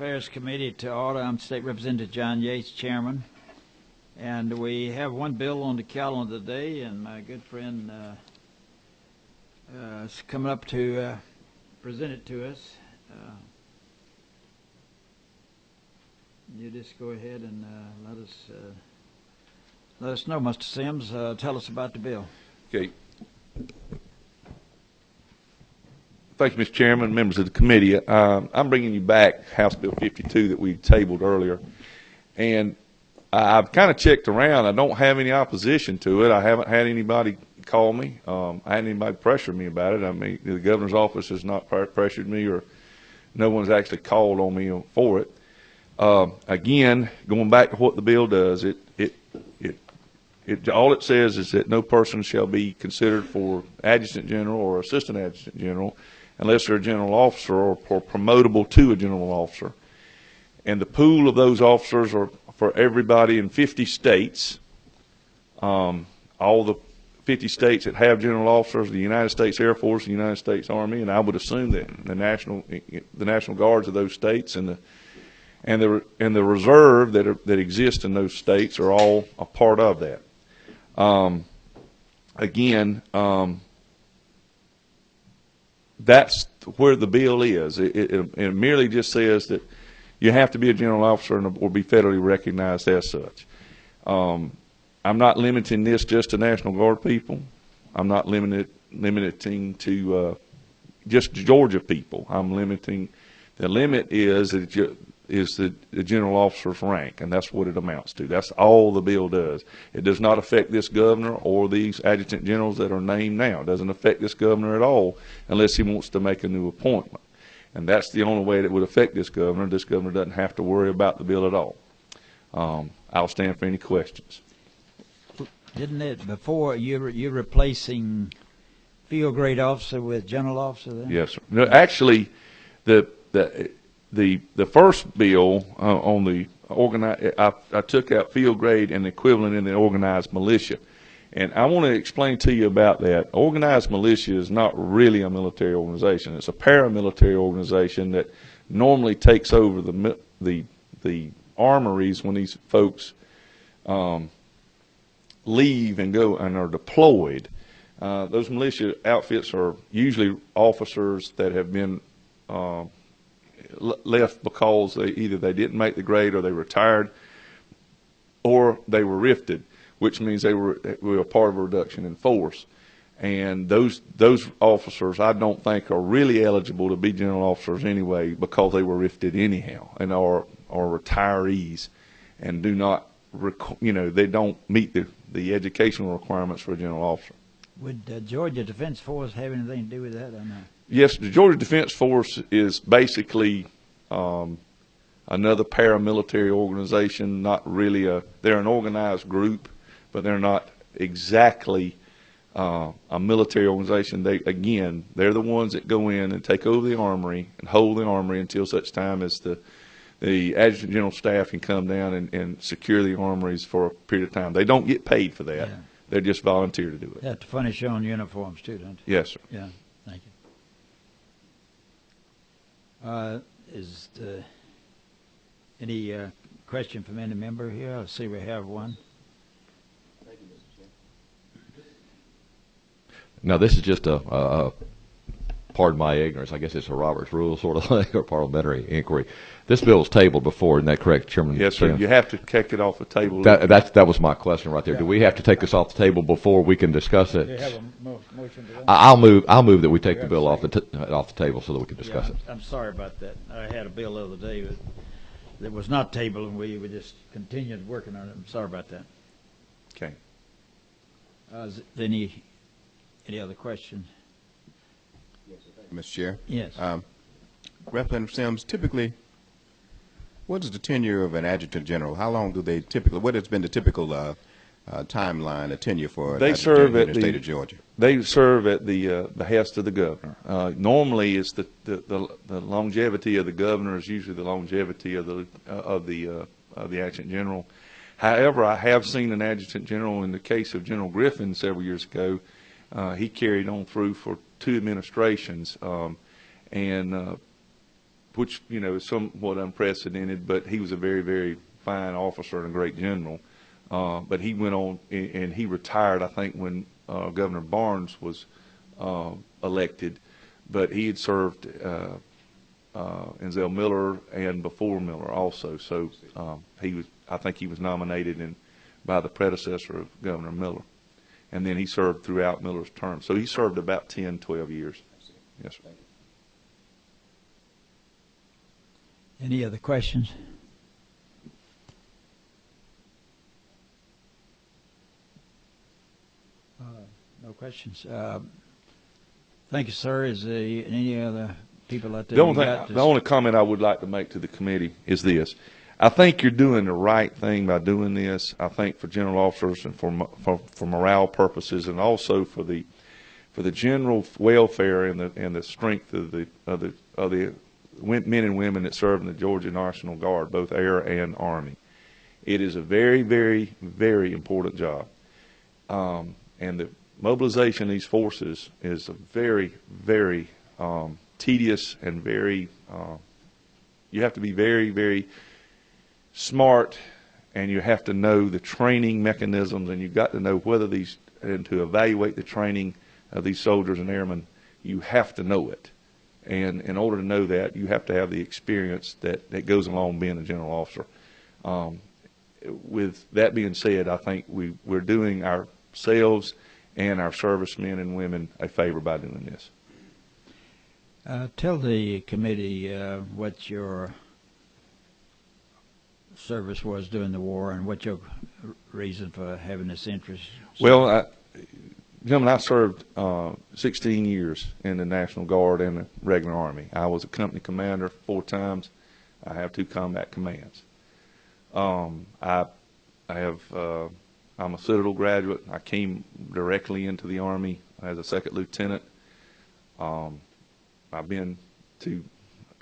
Affairs Committee to order. I'm State Representative John Yates, Chairman. And we have one bill on the calendar today, and my good friend is coming up to present it to us. You just go ahead and let us know, Mr. Sims. Tell us about the bill. Okay. Thank you, Mr. Chairman, members of the committee. I'm bringing you back House Bill 52 that we tabled earlier. And I've kind of checked around. I don't have any opposition to it. I haven't had anybody call me. I hadn't anybody pressure me about it. I mean, the governor's office has not pressured me, or no one's actually called on me for it. Again, going back to what the bill does, all it says is that no person shall be considered for adjutant general or assistant adjutant general unless they're a general officer or promotable to a general officer. And the pool of those officers are for everybody in 50 states. All the 50 states that have general officers, the United States Air Force, the United States Army, and I would assume that the National Guards of those states and the reserve that exists in those states are all a part of that. Again, that's where the bill is. It merely just says that you have to be a general officer or be federally recognized as such. I'm not limiting this just to National Guard people. I'm not limiting to just Georgia people. The limit is the general officer's rank, and that's what it amounts to. That's all the bill does. It does not affect this governor or these adjutant generals that are named now. It doesn't affect this governor at all unless he wants to make a new appointment. And that's the only way that would affect this governor. This governor doesn't have to worry about the bill at all. I'll stand for any questions. Didn't it, before you're replacing field grade officer with general officer then? Yes, sir. No, actually, the first bill on the organized, I took out field grade and the equivalent in the organized militia. And I want to explain to you about that. Organized militia is not really a military organization. It's a paramilitary organization that normally takes over the armories when these folks leave and go and are deployed. Those militia outfits are usually officers that have been left because either they didn't make the grade or they retired or they were rifted, which means they were a part of a reduction in force. And those officers, I don't think, are really eligible to be general officers anyway because they were rifted anyhow and are retirees and do not, they don't meet the educational requirements for a general officer. Would Georgia Defense Force have anything to do with that or not? Yes, the Georgia Defense Force is basically another paramilitary organization. Not really they're an organized group, but they're not exactly a military organization. They're the ones that go in and take over the armory and hold the armory until such time as the adjutant general staff can come down and secure the armories for a period of time. They don't get paid for that. Yeah. They're just volunteer to do it. You have to furnish your own uniforms too, don't you? Yes, sir. Yeah, thank you. Is any question from any member here? I see we have one. Thank you, Mr. Chair. Now, this is just pardon my ignorance, I guess it's a Robert's Rule sort of thing, or parliamentary inquiry. This bill was tabled before, isn't that correct, Chairman? Yes, sir. You have to kick it off the table. That was my question right there. Yeah. Do we have to take this off the table before we can discuss it? Do you have a motion to that? I'll move that we take the bill off the table so that we can discuss it. I'm sorry about that. I had a bill the other day that was not tabled, and we just continued working on it. I'm sorry about that. Okay. Is there any other questions? Yes, thank you, Mr. Chair. Yes. Representative Sims, typically, what is the tenure of an adjutant general? How long do they typically, what has been the typical timeline, a tenure for an adjutant general in the state of Georgia? They serve at the behest of the governor. Normally, it's the longevity of the governor is usually the longevity of the adjutant general. However, I have seen an adjutant general in the case of General Griffin several years ago. He carried on through for 2 administrations, and which, is somewhat unprecedented, but he was a very, very fine officer and a great general. But he went on and he retired, I think, when Governor Barnes was elected, but he had served in Zell Miller and before Miller also. So I think he was nominated by the predecessor of Governor Miller. And then he served throughout Miller's term. So he served about 10, 12 years. Yes, sir. Any other questions? No questions. Thank you, sir. Is there any other people out there? The only comment I would like to make to the committee is this. I think you're doing the right thing by doing this. I think for general officers and for morale purposes, and also for the general welfare and the strength of the men and women that serve in the Georgia National Guard, both Air and Army. It is a very, very, very important job, and the mobilization of these forces is a very, very tedious and very. You have to be very, very smart, and you have to know the training mechanisms, and you've got to know and to evaluate the training of these soldiers and airmen. You have to know it, and in order to know that, you have to have the experience that goes along being a general officer. With that being said, I think we're doing ourselves and our servicemen and women a favor by doing this. Tell the committee what your service was during the war and what your reason for having this interest. Well, gentlemen, I served 16 years in the National Guard and the regular Army. I was a company commander 4 times. I have 2 combat commands. I'm a Citadel graduate. I came directly into the Army as a second lieutenant. I've been to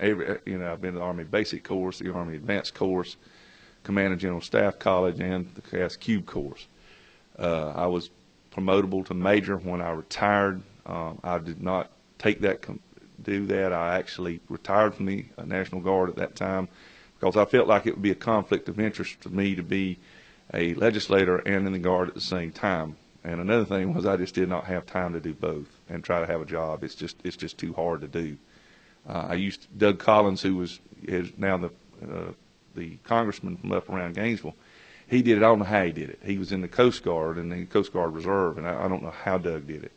I've been to the Army Basic Course, the Army Advanced Course, Command and General Staff College, and the CAS Cube Course. I was promotable to major when I retired. I did not do that. I actually retired from the National Guard at that time because I felt like it would be a conflict of interest for me to be a legislator and in the Guard at the same time. And another thing was I just did not have time to do both and try to have a job. It's just too hard to do. Doug Collins, who is now the congressman from up around Gainesville, he did it. I don't know how he did it. He was in the Coast Guard and the Coast Guard Reserve, and I don't know how Doug did it.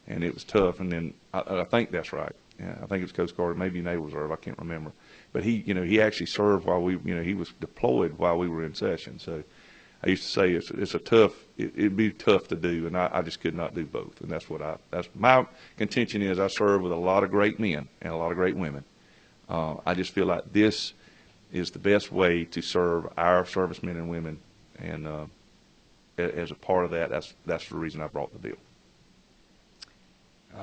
And it was tough. And then I think that's right. Yeah, I think it was Coast Guard, maybe Naval Reserve. I can't remember. But he actually served while he was deployed while we were in session. So I used to say it'd be tough to do, and I just could not do both. And that's my contention is I serve with a lot of great men and a lot of great women. I just feel like this is the best way to serve our servicemen and women, and as a part of that, that's the reason I brought the bill.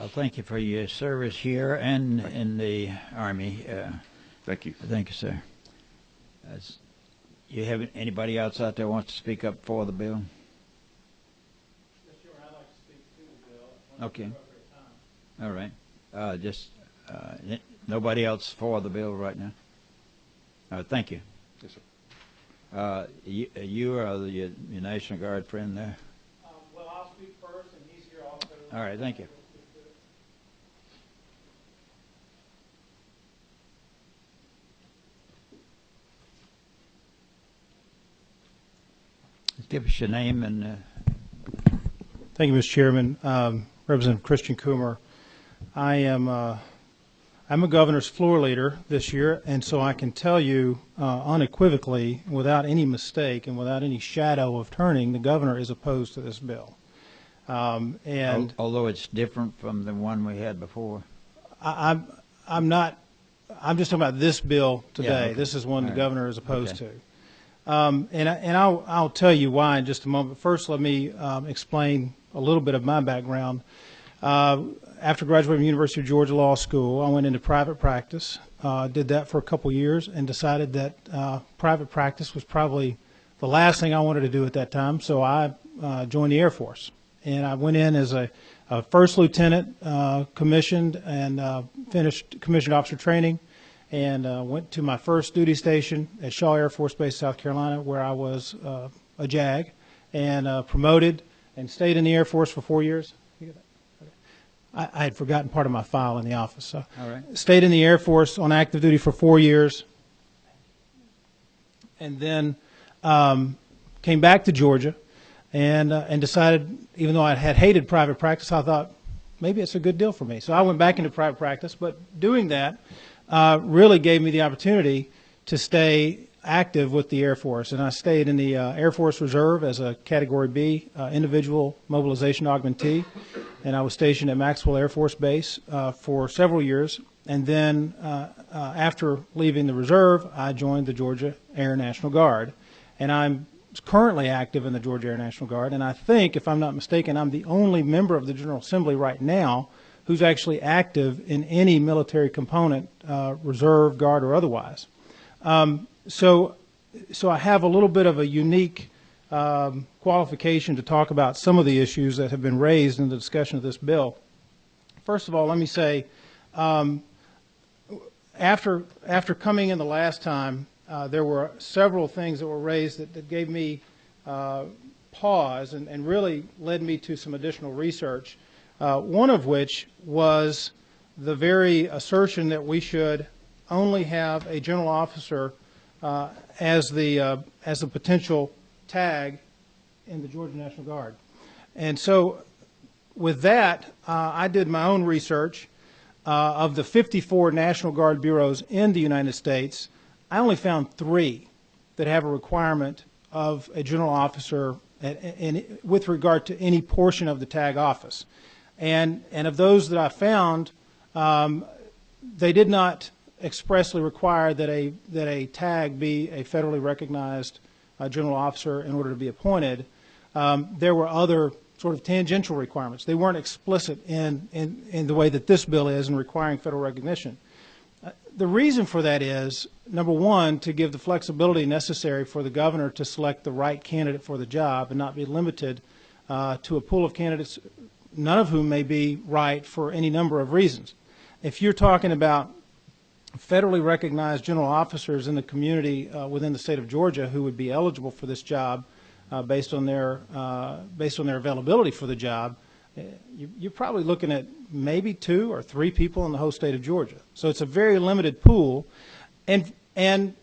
Thank you for your service here and in the Army. Thank you. Thank you, sir. You have anybody else out there wants to speak up for the bill? Yes, sure. I'd like to speak to the bill. Okay. All right. Nobody else for the bill right now? Thank you. Yes, sir. You are your National Guard friend there? Well, I'll speak first, and he's here also. All right, thank you. Give us your name and. Thank you, Mr. Chairman. Representative Christian Coomer. I'm a governor's floor leader this year, and so I can tell you unequivocally, without any mistake and without any shadow of turning, the governor is opposed to this bill. And although it's different from the one we had before. I'm not. I'm just talking about this bill today. Yeah, okay. This is one the governor is opposed to. And I'll tell you why in just a moment. First, let me explain a little bit of my background. After graduating from the University of Georgia Law School, I went into private practice, did that for a couple years, and decided that private practice was probably the last thing I wanted to do at that time, so I joined the Air Force. And I went in as a first lieutenant, commissioned, and finished commissioned officer training, and went to my first duty station at Shaw Air Force Base, South Carolina, where I was a JAG, and promoted and stayed in the Air Force for 4 years. I had forgotten part of my file in the office. So All right. stayed in the Air Force on active duty for 4 years, and then came back to Georgia and decided, even though I had hated private practice, I thought maybe it's a good deal for me. So I went back into private practice, but doing that really gave me the opportunity to stay active with the Air Force. And I stayed in the Air Force Reserve as a Category B individual mobilization augmentee, and I was stationed at Maxwell Air Force Base for several years. And then after leaving the reserve, I joined the Georgia Air National Guard, and I'm currently active in the Georgia Air National Guard, and I think, if I'm not mistaken, I'm the only member of the General Assembly right now who's actually active in any military component, reserve, guard, or otherwise. So I have a little bit of a unique qualification to talk about some of the issues that have been raised in the discussion of this bill. First of all, let me say, after coming in the last time, there were several things that were raised that gave me pause and really led me to some additional research, one of which was the very assertion that we should only have a general officer as the potential tag in the Georgia National Guard. And so with that, I did my own research. Of the 54 National Guard bureaus in the United States, I only found 3 that have a requirement of a general officer with regard to any portion of the tag office. And of those that I found, they did not expressly require that a tag be a federally recognized general officer in order to be appointed. There were other sort of tangential requirements. They weren't explicit in the way that this bill is in requiring federal recognition. The reason for that is, number one, to give the flexibility necessary for the governor to select the right candidate for the job and not be limited to a pool of candidates, none of whom may be right for any number of reasons. If you're talking about federally recognized general officers in the community within the state of Georgia who would be eligible for this job based on their availability for the job, you're probably looking at maybe 2 or 3 people in the whole state of Georgia. So it's a very limited pool, and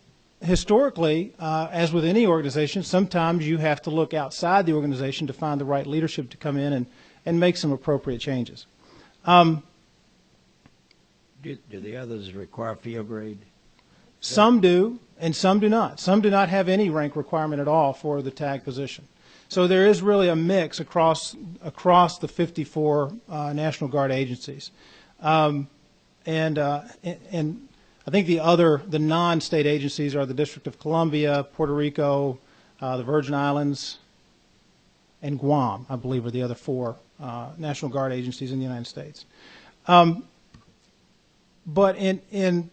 historically, as with any organization, sometimes you have to look outside the organization to find the right leadership to come in and make some appropriate changes. Do the others require field grade? Some do, and some do not. Some do not have any rank requirement at all for the tag position. So there is really a mix across the 54 National Guard agencies, and I think the non-state agencies are the District of Columbia, Puerto Rico, the Virgin Islands, and Guam, I believe, are the other 4 National Guard agencies in the United States. But in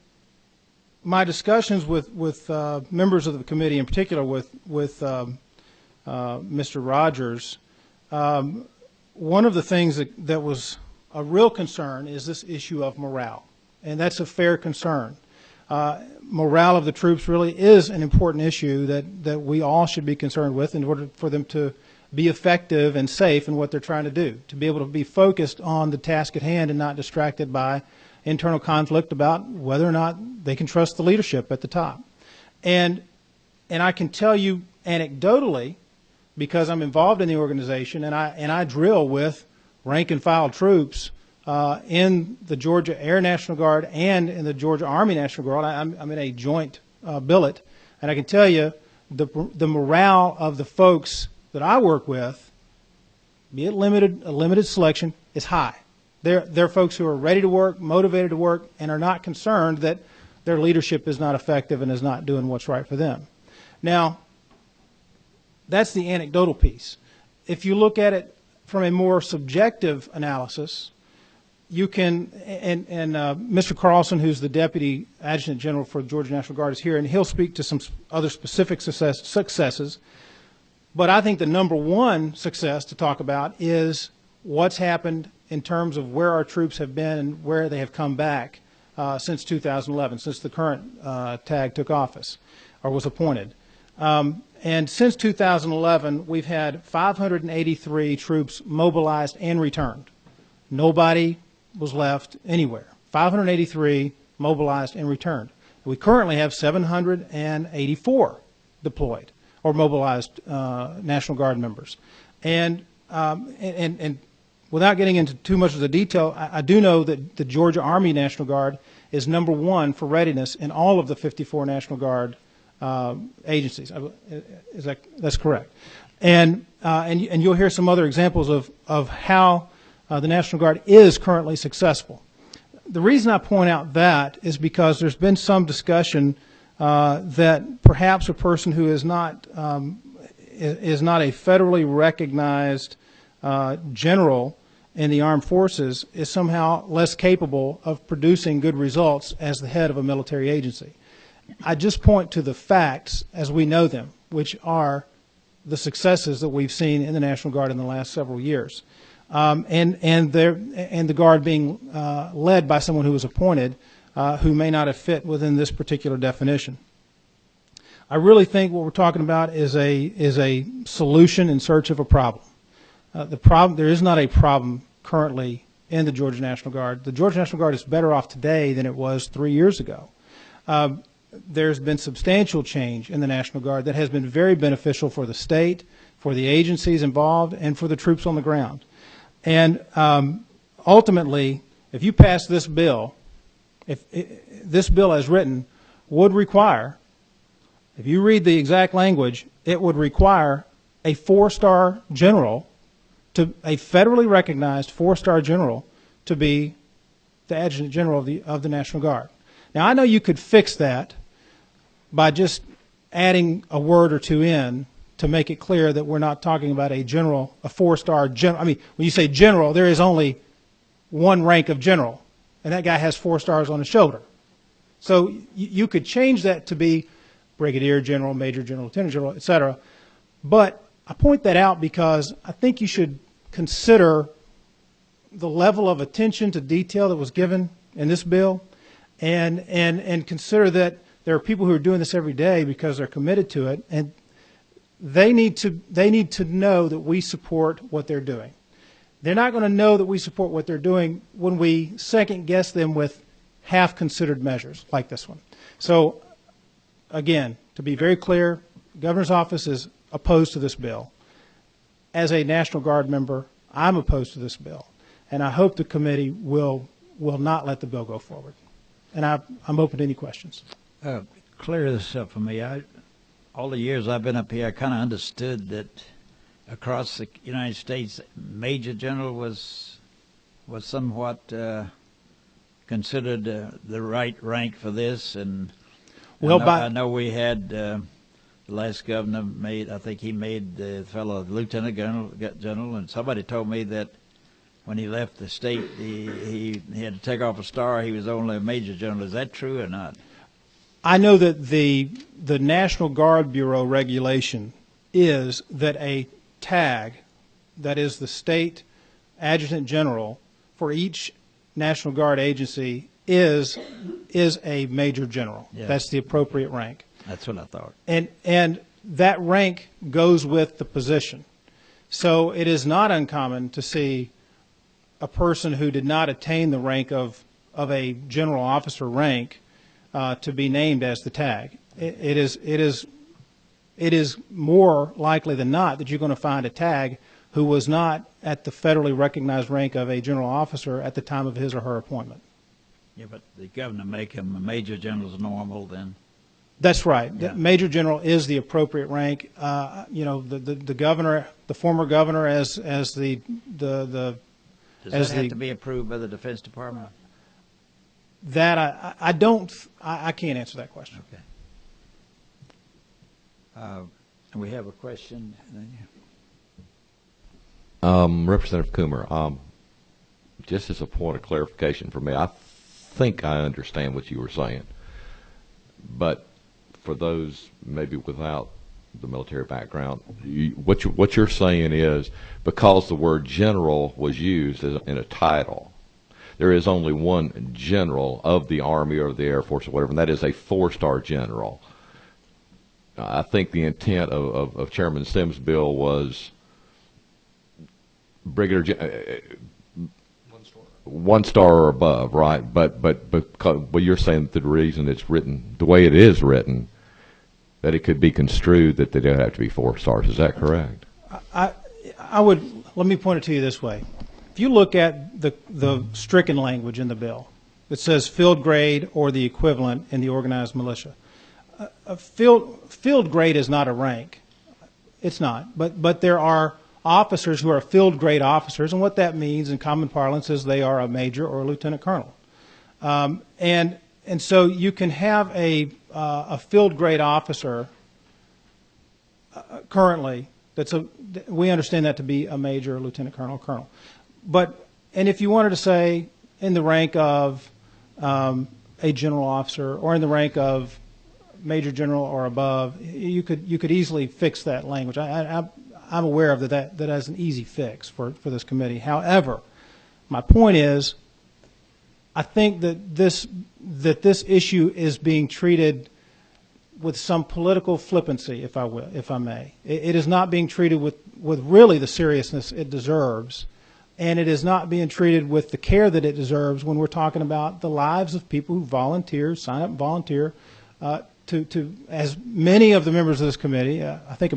my discussions with members of the committee, in particular with Mr. Rogers, one of the things that was a real concern is this issue of morale, and that's a fair concern. Morale of the troops really is an important issue that we all should be concerned with in order for them to be effective and safe in what they're trying to do, to be able to be focused on the task at hand and not distracted by internal conflict about whether or not they can trust the leadership at the top. And I can tell you anecdotally, because I'm involved in the organization and I drill with rank and file troops in the Georgia Air National Guard and in the Georgia Army National Guard. I'm in a joint billet, and I can tell you the morale of the folks that I work with, be it a limited selection, is high. They're folks who are ready to work, motivated to work, and are not concerned that their leadership is not effective and is not doing what's right for them. Now, that's the anecdotal piece. If you look at it from a more subjective analysis, you can, and Mr. Carlson, who's the Deputy Adjutant General for the Georgia National Guard, is here, and he'll speak to some other specific successes. But I think the number one success to talk about is what's happened in terms of where our troops have been and where they have come back since 2011, since the current tag took office or was appointed. And since 2011, we've had 583 troops mobilized and returned. Nobody was left anywhere. 583 mobilized and returned. We currently have 784 deployed or mobilized National Guard members. And without getting into too much of the detail, I do know that the Georgia Army National Guard is #1 for readiness in all of the 54 National Guard agencies. That's correct. And you'll hear some other examples of how the National Guard is currently successful. The reason I point out that is because there's been some discussion that perhaps a person who is not a federally recognized general in the armed forces is somehow less capable of producing good results as the head of a military agency. I just point to the facts as we know them, which are the successes that we've seen in the National Guard in the last several years. And the Guard being led by someone who was appointed who may not have fit within this particular definition. I really think what we're talking about is a solution in search of a problem. There is not a problem currently in the Georgia National Guard. The Georgia National Guard is better off today than it was 3 years ago. There's been substantial change in the National Guard that has been very beneficial for the state, for the agencies involved, and for the troops on the ground. And ultimately, if you pass this bill, this bill as written would require, if you read the exact language, it would require a 4-star general, a federally recognized 4-star general, to be the Adjutant General of the National Guard. Now, I know you could fix that by just adding a word or two in to make it clear that we're not talking about a general, a 4-star general. I mean, when you say general, there is only one rank of general, and that guy has 4 stars on his shoulder. So you could change that to be brigadier general, major general, lieutenant general, et cetera. But I point that out because I think you should consider the level of attention to detail that was given in this bill, and consider that there are people who are doing this every day because they're committed to it, and they need to know that we support what they're doing. They're not going to know that we support what they're doing when we second guess them with half-considered measures like this one. So, again, to be very clear, the Governor's Office is opposed to this bill. As a National Guard member, I'm opposed to this bill, and I hope the committee will not let the bill go forward. And I'm open to any questions. Clear this up for me. All the years I've been up here, I kind of understood that across the United States, Major General was somewhat considered the right rank for this. And well, I know we had the last governor I think he made the fellow Lieutenant General, and somebody told me that when he left the state, he had to take off a star. He was only a Major General. Is that true or not? I know that the National Guard Bureau regulation is that a tag, that is the state adjutant general for each National Guard agency, is a major general. Yeah. That's the appropriate rank. That's what I thought. And that rank goes with the position. So it is not uncommon to see a person who did not attain the rank of a general officer rank to be named as the tag. It is more likely than not that you're going to find a tag who was not at the federally recognized rank of a general officer at the time of his or her appointment. Yeah, but the governor make him a Major General is normal then. That's right. Yeah. Major General is the appropriate rank. The governor, the former governor, as the Does that have to be approved by the Defense Department? That I can't answer that question. Okay. We have a question. Representative Coomer, just as a point of clarification for me, I think I understand what you were saying, but for those maybe without the military background, what you're saying is because the word general was used in a title, there is only one general of the Army or the Air Force or whatever, and that is a 4-star general. I think the intent of Chairman Sims' bill was brigadier 1-star or above, right? But you're saying that the reason it's written the way it is written, that it could be construed that they don't have to be 4 stars. Is that correct? I would, let me point it to you this way. If you look at the stricken language in the bill, it says field grade or the equivalent in the organized militia. A field grade is not a rank. It's not. But there are officers who are field grade officers, and what that means in common parlance is they are a major or a lieutenant colonel. And so you can have a field grade officer currently we understand that to be a major, lieutenant colonel, and if you wanted to say in the rank of a general officer or in the rank of major general or above, you could easily fix that language. I'm aware of that as an easy fix for this committee. However, my point is, I think that this issue is being treated with some political flippancy, if I may. It is not being treated with really the seriousness it deserves, and it is not being treated with the care that it deserves when we're talking about the lives of people who volunteer, sign up and volunteer, to as many of the members of this committee, I think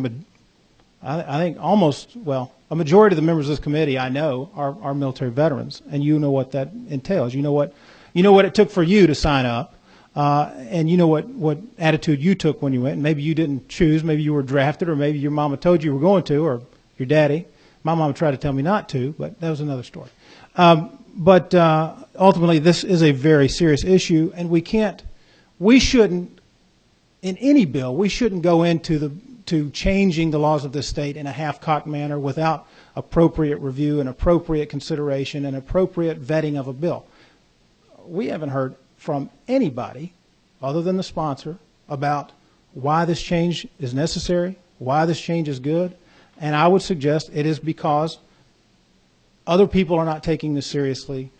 almost a majority of the members of this committee I know are military veterans, and you know what that entails. You know what it took for you to sign up. And you know what attitude you took when you went, and maybe you didn't choose, maybe you were drafted, or maybe your mama told you were going to, or your daddy. My mama tried to tell me not to, but that was another story. But ultimately, this is a very serious issue, and we shouldn't, in any bill, we shouldn't go into changing the laws of this state in a half-cocked manner without appropriate review and appropriate consideration and appropriate vetting of a bill. We haven't heard from anybody other than the sponsor about why this change is necessary, why this change is good, and I would suggest it is because other people are not taking this seriously,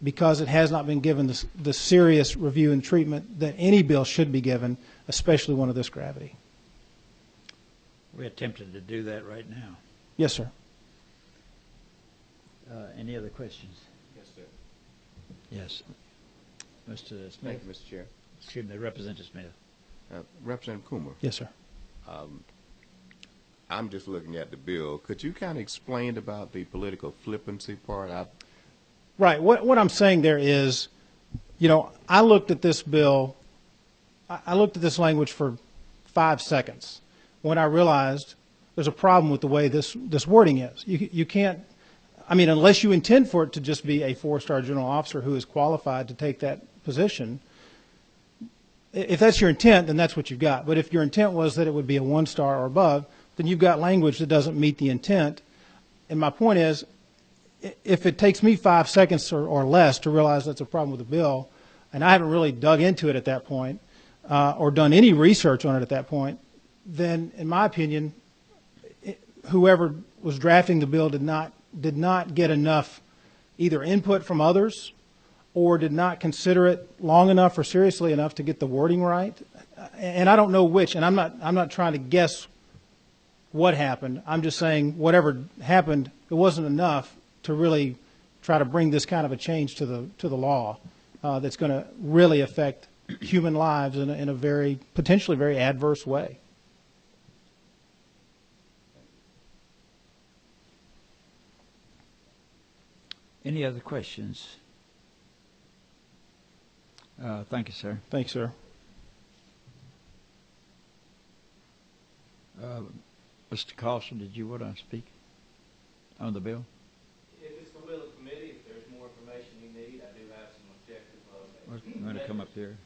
because it has not been given the serious review and treatment that any bill should be given, especially one of this gravity. We're attempting to do that right now. Yes, sir. Any other questions? Yes, sir. Yes. Mr. Smith? Thank you, Mr. Chair. Excuse me, Representative Smith. Representative Coomer. Yes, sir. I'm just looking at the bill. Could you kind of explain about the political flippancy part? Right. What I'm saying there is, I looked at this bill, I looked at this language for 5 seconds when I realized there's a problem with the way this wording is. You can't, unless you intend for it to just be a 4-star general officer who is qualified to take that position, if that's your intent, then that's what you've got. But if your intent was that it would be a 1-star or above, then you've got language that doesn't meet the intent. And my point is, if it takes me 5 seconds or less to realize that's a problem with the bill, and I haven't really dug into it at that point, or done any research on it at that point, then in my opinion, whoever was drafting the bill did not get enough either input from others or did not consider it long enough or seriously enough to get the wording right. And I don't know which, and I'm not trying to guess what happened. I'm just saying whatever happened, it wasn't enough to really try to bring this kind of a change to the law that's going to really affect human lives in a very, potentially very adverse way. Any other questions? Thank you, sir. Thanks, sir. Mr. Carlson, did you want to speak on the bill? If it's the will of the committee, if there's more information you need, I do have some objective. I'm going to come up here.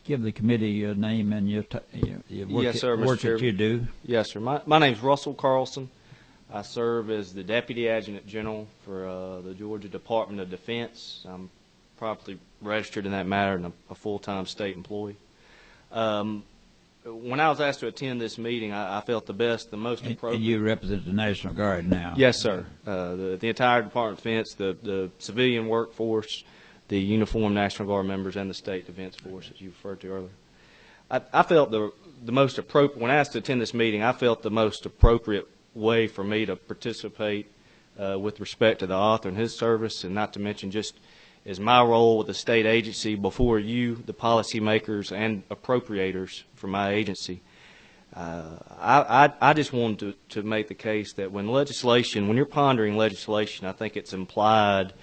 Give the committee your name and your work, Yes, sir, Mr. work that Chairman. you do. Yes, sir. My name's Russell Carlson. I serve as the Deputy Adjutant General for the Georgia Department of Defense. I'm properly registered in that matter and a full-time state employee. when I was asked to attend this meeting, I felt the best, the most appropriate. And you represent the National Guard now. Yes, sir. The entire Department of Defense, the civilian workforce, the uniformed National Guard members, and the state defense force, as you referred to earlier. I felt the most appropriate, when asked to attend this meeting, I felt the most appropriate way for me to participate with respect to the author and his service, and not to mention just as my role with the state agency before you, the policymakers and appropriators for my agency. I just wanted to make the case that when you're pondering legislation, I think it's implied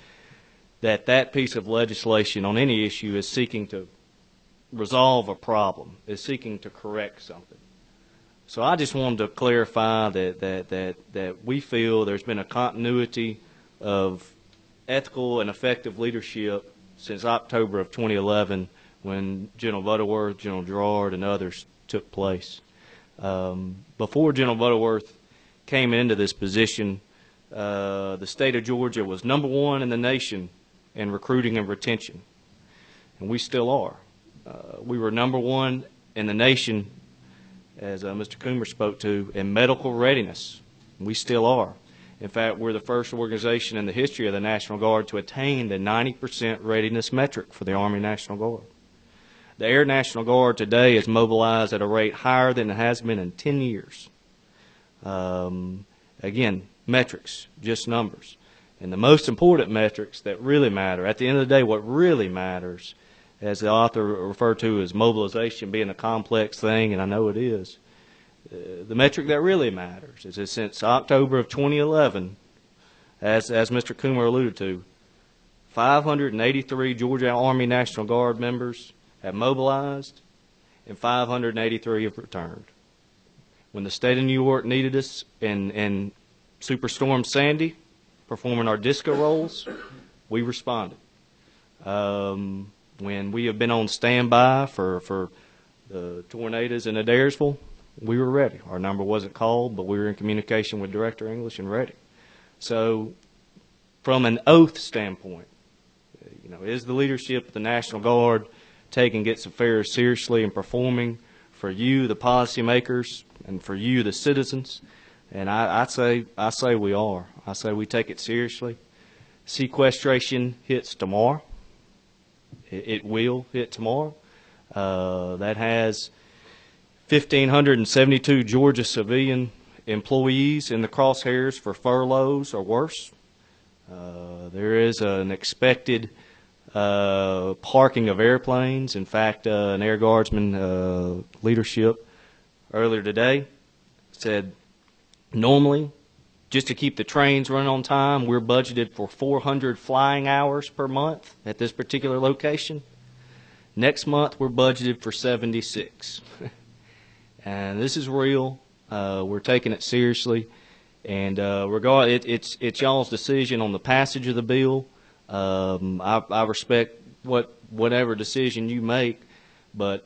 that that piece of legislation on any issue is seeking to resolve a problem, is seeking to correct something. So I just wanted to clarify that we feel there's been a continuity of ethical and effective leadership since October of 2011, when General Butterworth, General Gerard, and others took place. Before General Butterworth came into this position, the state of Georgia was #1 in the nation in recruiting and retention, and we still are. We were #1 in the nation, as Mr. Coomer spoke to, in medical readiness. We still are. In fact, we're the first organization in the history of the National Guard to attain the 90% readiness metric for the Army National Guard. The Air National Guard today is mobilized at a rate higher than it has been in 10 years. Again, metrics, just numbers. And the most important metrics that really matter, at the end of the day, what really matters, as the author referred to as mobilization being a complex thing, and I know it is, the metric that really matters is that since October of 2011, as Mr. Coomer alluded to, 583 Georgia Army National Guard members have mobilized, and 583 have returned. When the state of New York needed us in Superstorm Sandy, performing our disco rolls, we responded. When we have been on standby for the tornadoes in Adairsville, we were ready. Our number wasn't called, but we were in communication with Director English and ready. So from an oath standpoint, is the leadership of the National Guard taking its affairs seriously and performing for you, the policymakers, and for you, the citizens? And I say we are. I say we take it seriously. Sequestration hits tomorrow. It will hit tomorrow. That has 1,572 Georgia civilian employees in the crosshairs for furloughs or worse. There is an expected parking of airplanes. In fact, an Air Guardsman leadership earlier today said normally, just to keep the trains running on time, we're budgeted for 400 flying hours per month at this particular location. Next month, we're budgeted for 76. And this is real. We're taking it seriously. And it's y'all's decision on the passage of the bill. I respect whatever decision you make, but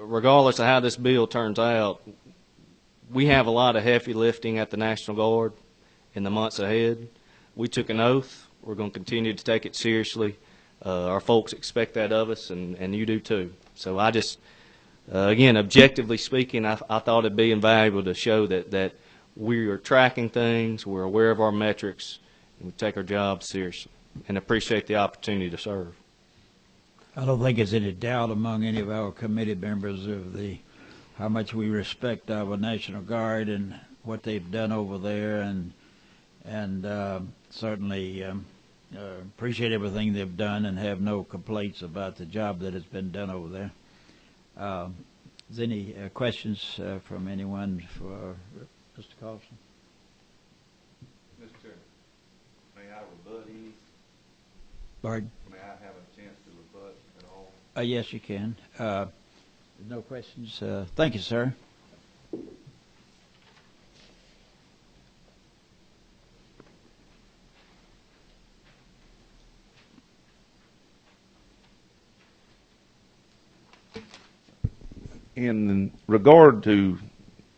regardless of how this bill turns out, we have a lot of heavy lifting at the National Guard in the months ahead. We took an oath. We're going to continue to take it seriously. Our folks expect that of us, and you do too. So I just, again, objectively speaking, I thought it'd be invaluable to show that we are tracking things, we're aware of our metrics, and we take our job seriously, and appreciate the opportunity to serve. I don't think there's any doubt among any of our committee members of how much we respect our National Guard and what they've done over there, and certainly appreciate everything they've done and have no complaints about the job that has been done over there. Is any questions from anyone for Mr. Carlson? Mr. Chairman, may I rebut any? Pardon? May I have a chance to rebut at all? Yes, you can. No questions. Thank you, sir. In regard to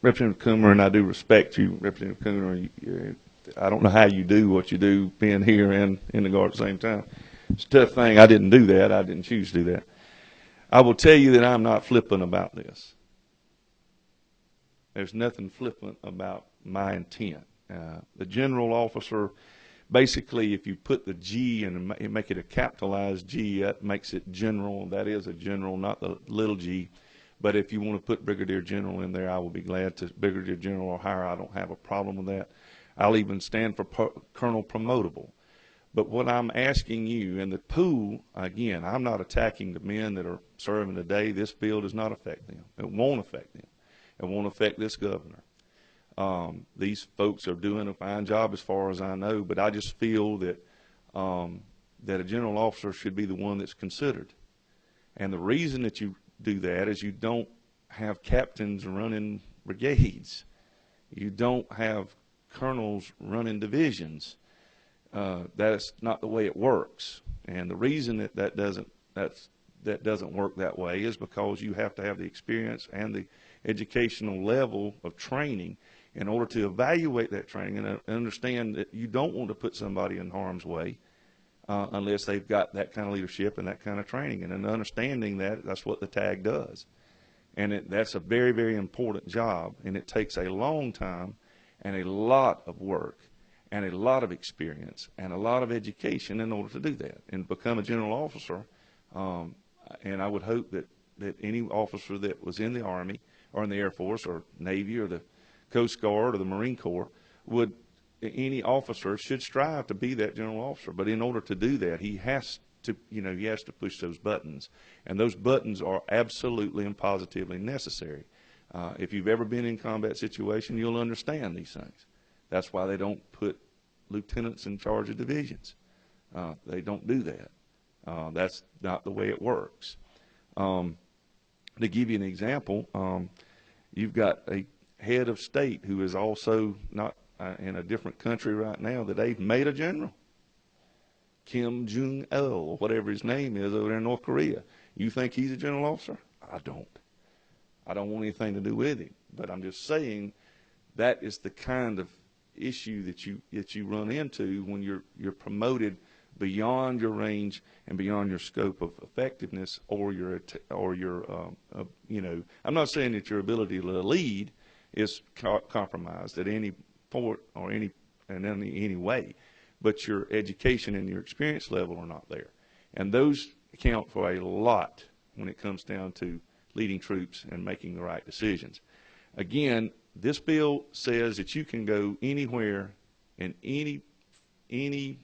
Representative Coomer, and I do respect you, Representative Coomer, I don't know how you do what you do, being here and in the Guard at the same time. It's a tough thing. I didn't do that. I didn't choose to do that. I will tell you that I'm not flippant about this. There's nothing flippant about my intent. The general officer, basically, if you put the G and make it a capitalized G, that makes it general. That is a general, not the little g. But if you want to put brigadier general in there, I will be glad to. Brigadier general or higher, I don't have a problem with that. I'll even stand for colonel promotable. But what I'm asking you, and the pool, again, I'm not attacking the men that are serving today. This bill does not affect them. It won't affect them. It won't affect this governor. These folks are doing a fine job as far as I know, but I just feel that that a general officer should be the one that's considered. And the reason that you do that is you don't have captains running brigades. You don't have colonels running divisions. That's not the way it works. And the reason that doesn't work that way is because you have to have the experience and the educational level of training in order to evaluate that training and understand that you don't want to put somebody in harm's way unless they've got that kind of leadership and that kind of training. And in understanding that, that's what the tag does. And that's a very, very important job, and it takes a long time and a lot of work and a lot of experience and a lot of education in order to do that and become a general officer. And I would hope that any officer that was in the Army or in the Air Force or Navy or the Coast Guard or the Marine Corps any officer should strive to be that general officer. But in order to do that, he has to push those buttons. And those buttons are absolutely and positively necessary. If you've ever been in combat situation, you'll understand these things. That's why they don't put lieutenants in charge of divisions. They don't do that. That's not the way it works. To give you an example, you've got a head of state who is also not in a different country right now that they've made a general. Kim Jong-il, or whatever his name is, over there in North Korea. You think he's a general officer? I don't. I don't want anything to do with him. But I'm just saying that is the kind of issue that you run into when you're promoted beyond your range and beyond your scope of effectiveness or your I'm not saying that your ability to lead is compromised at any point or in any way, but your education and your experience level are not there. And those count for a lot when it comes down to leading troops and making the right decisions. Again, this bill says that you can go anywhere in any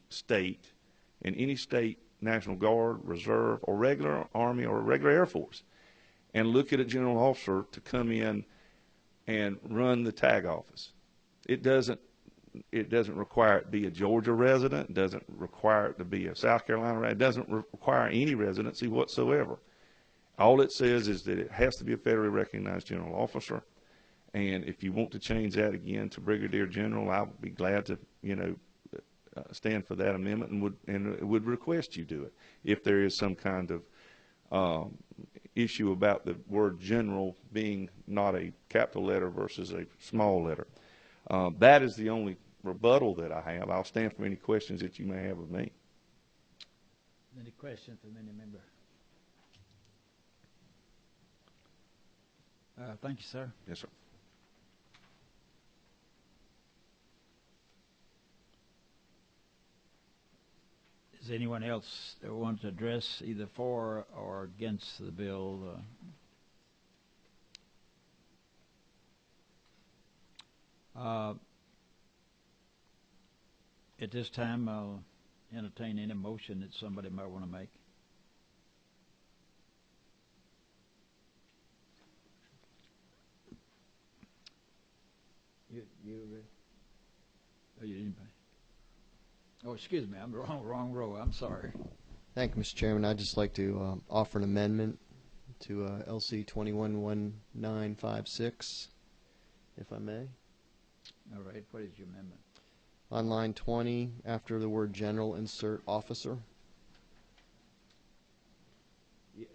state, in any state, National Guard, Reserve, or regular Army or regular Air Force, and look at a general officer to come in and run the tag office. It doesn't require it to be a Georgia resident. It doesn't require it to be a South Carolina resident. It doesn't require any residency whatsoever. All it says is that it has to be a federally recognized general officer. And if you want to change that again to brigadier general, I would be glad to, stand for that amendment and would request you do it. If there is some kind of issue about the word general being not a capital letter versus a small letter. That is the only rebuttal that I have. I'll stand for any questions that you may have of me. Any questions from any member? Thank you, sir. Yes, sir. Is anyone else that wants to address either for or against the bill? At this time, I'll entertain any motion that somebody might want to make. You ready? Oh, you didn't. Oh, excuse me, I'm wrong row. I'm sorry. Thank you, Mr. Chairman. I'd just like to offer an amendment to LC 211956, if I may. All right. What is your amendment? On line 20, after the word general, insert officer.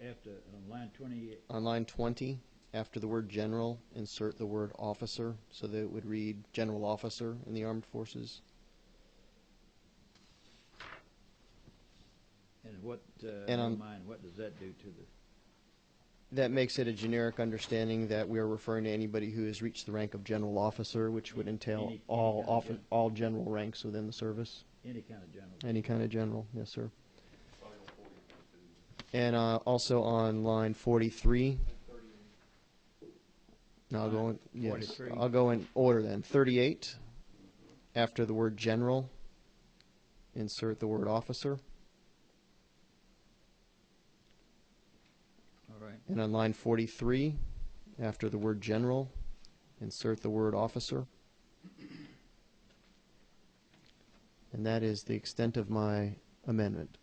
After on line 20. On line 20, after the word general, insert the word officer, so that it would read general officer in the armed forces. And what, and mind, what does that do to the? That makes it a generic understanding that we are referring to anybody who has reached the rank of general officer, which would entail all general ranks within the service. Any kind of general. Any kind of general, yes, sir. And also on line 43. No, I'll go in, yes, 43. I'll go in order then. 38, after the word general, insert the word officer. All right. And on line 43, after the word general, insert the word officer. And that is the extent of my amendment.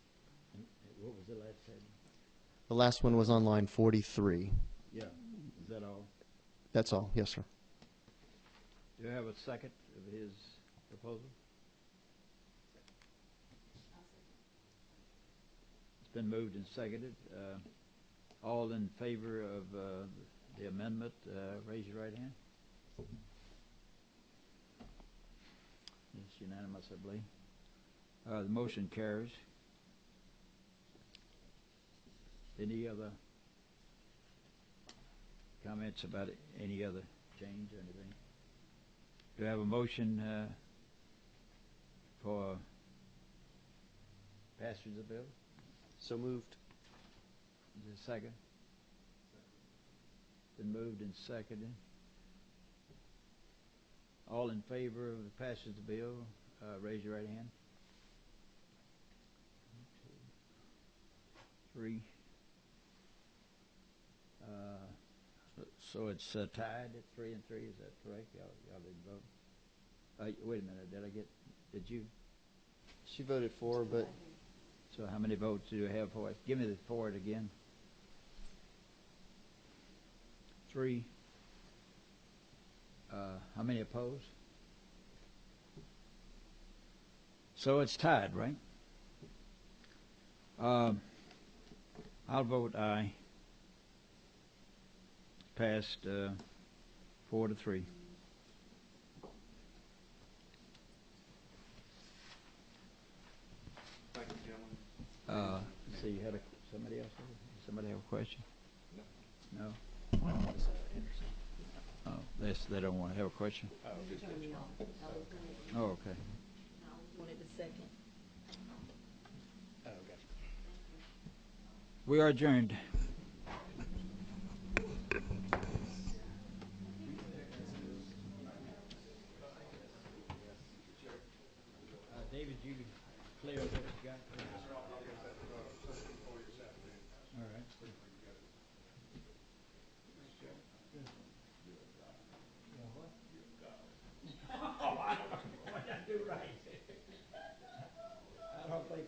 What was the last heading? The last one was on line 43. Yeah. Is that all? That's all, yes, sir. Do you have a second of his proposal? It's been moved and seconded. All in favor of the amendment, raise your right hand. It's unanimous, I believe. The motion carries. Any other comments about any other change or anything? Do I have a motion for passage of the bill? So moved. Is there a second? Been moved and seconded. All in favor of the passage of the bill, raise your right hand. 1, 2, 3. So it's tied at 3 and 3. Is that correct? Y'all didn't vote. Wait a minute. Did you? She voted for, but So how many votes do you have for it? Give me the for it again. 3. How many opposed? So it's tied, right? I'll vote aye. Passed 4 to 3. Thank you, gentlemen. So you had somebody else? Somebody have a question? No. Oh, they don't want to have a question. Oh, okay. I wanted a second. We are adjourned. David, you clear what you got? All right. I don't think